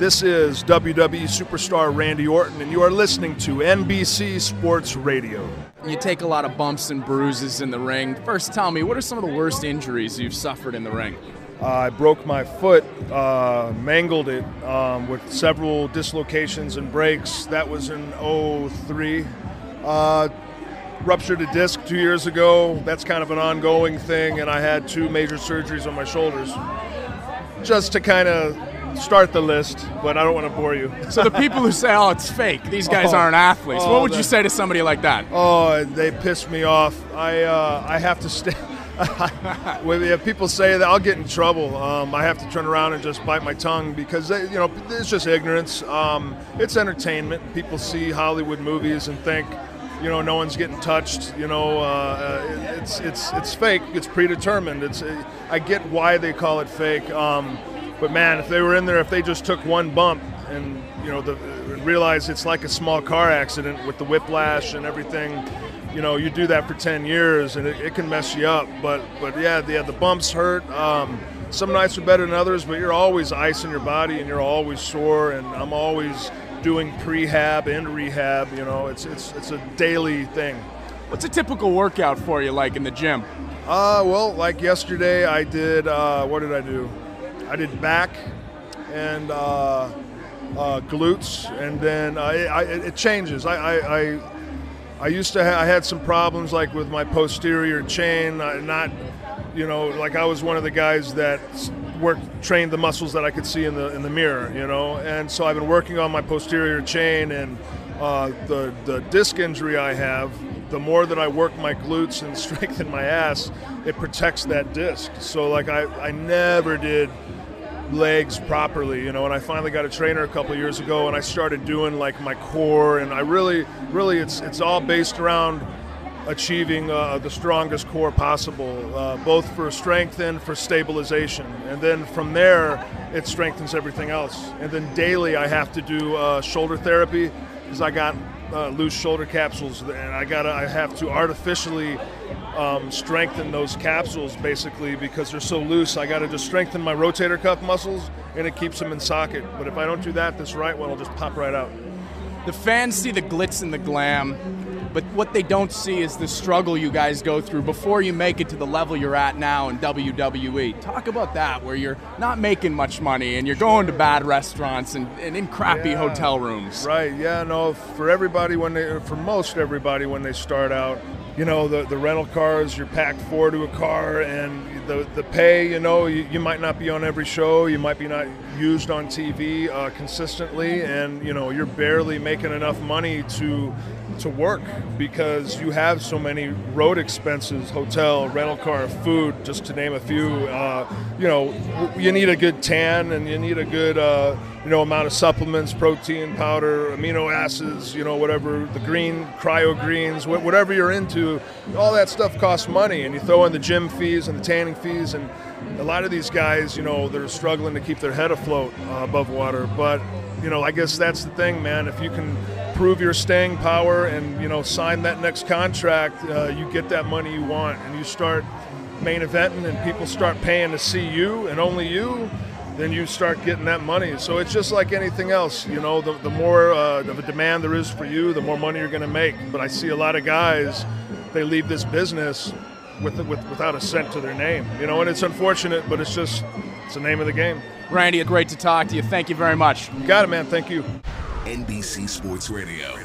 This is WWE superstar Randy Orton, and you are listening to NBC Sports Radio. You take a lot of bumps and bruises in the ring. First, tell me, what are some of the worst injuries you've suffered in the ring? I broke my foot, mangled it with several dislocations and breaks. That was in '03. Ruptured a disc 2 years ago. That's kind of an ongoing thing, and I had 2 major surgeries on my shoulders. Just to kind of start the list, but I don't want to bore you. So the people who say, oh, it's fake, these guys aren't athletes, what would you say to somebody like that? Oh, they piss me off. I have to stay. When people say that, I'll get in trouble. I have to turn around and just bite my tongue because it's just ignorance. It's entertainment. People see Hollywood movies and think, no one's getting touched. It's fake. It's predetermined. I get why they call it fake. But man, if they were in there, if they just took one bump and realize it's like a small car accident with the whiplash and everything. You do that for 10 years and it can mess you up. But yeah, the bumps hurt. Some nights are better than others, but you're always icing your body and you're always sore. And I'm always doing prehab and rehab. It's a daily thing. What's a typical workout for you like in the gym? Well, like yesterday I did, what did I do? I did back and glutes, and then it changes. I used to I had some problems like with my posterior chain, like I was one of the guys that trained the muscles that I could see in the mirror, and so I've been working on my posterior chain, and the disc injury I have, the more that I work my glutes and strengthen my ass, it protects that disc. So like I never did legs properly, and I finally got a trainer a couple of years ago, and I started doing like my core, and I really it's all based around achieving the strongest core possible, both for strength and for stabilization, and then from there it strengthens everything else. And then daily I have to do shoulder therapy because I got loose shoulder capsules, and I have to artificially strengthen those capsules basically because they're so loose. I got to just strengthen my rotator cuff muscles and it keeps them in socket. But if I don't do that, this right one will just pop right out. The fans see the glitz and the glam, but what they don't see is the struggle you guys go through before you make it to the level you're at now in WWE. Talk about that, where you're not making much money and you're going to bad restaurants and in crappy hotel rooms. Right, yeah, no, for most everybody when they start out, the rental cars, you're packed 4 to a car, and the pay, you might not be on every show, you might be not used on TV consistently, and you're barely making enough money to work because you have so many road expenses, hotel, rental car, food, just to name a few. You need a good tan, and you need a good amount of supplements, protein powder, amino acids, whatever, the green, cryo greens, whatever you're into, all that stuff costs money, and you throw in the gym fees and the tanning fees, and a lot of these guys, they're struggling to keep their head afloat above water. But I guess that's the thing, man. If you can prove your staying power and sign that next contract, you get that money you want, and you start main eventing, and people start paying to see you and only you, then you start getting that money. So it's just like anything else, the more of a demand there is for you, the more money you're going to make. But I see a lot of guys, they leave this business without a cent to their name, and it's unfortunate, but it's the name of the game. Randy, great to talk to you. Thank you very much. You got it, man. Thank you. NBC Sports Radio.